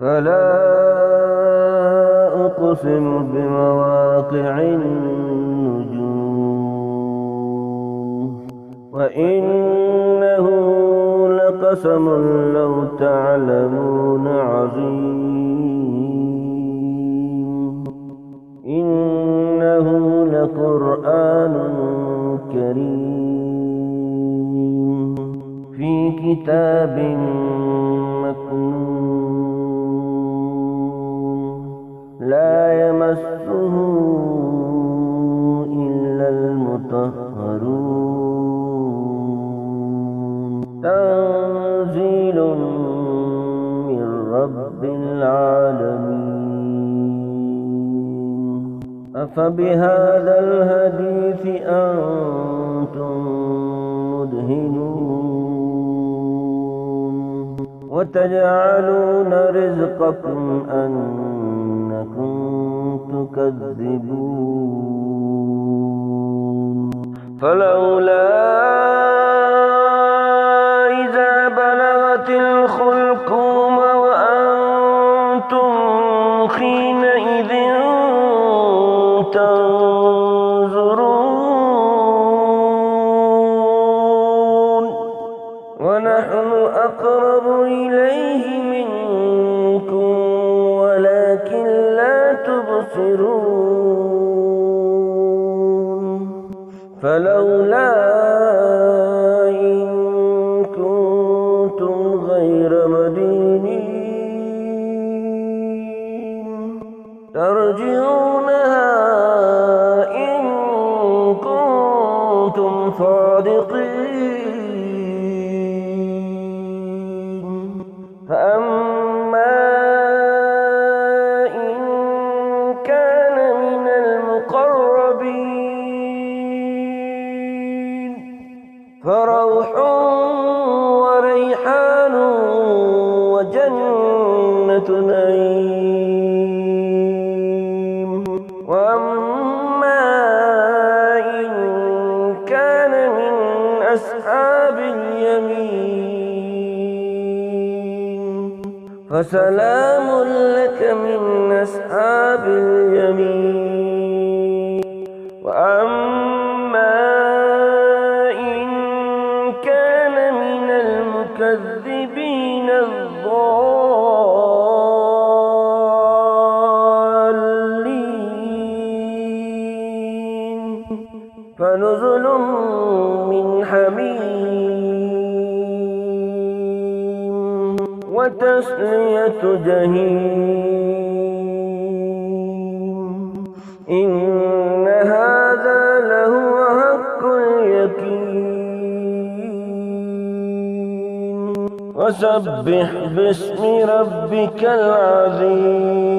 فلا أقسم بمواقع النجوم وإنه لقسم لو تعلمون عظيم إنه لقرآن كريم في كتاب مكنون لا يمسه إلا المطهرون تنزيل من رب العالمين أفبهذا الحديث أنتم مدهنون وتجعلون رزقكم أنكم تكذبون فلولا إذا بلغت الحلقوم وأنتم حينئذ تنظرون ونحن أقرب إليه منكم ولكن لا تبصرون فلولا إن كنتم غير مدينين ترجعونها إن كنتم صادقين فأما إن كان من المقربين فروح وريحان وجنة نعيم وأما إن كان من أصحاب اليمين فسلام لك من أصحاب اليمين وأما إن كان من المكذبين الضالين فنزل من حميم وتصلية جحيم إن هذا لهو حق اليقين وسبح باسم ربك العظيم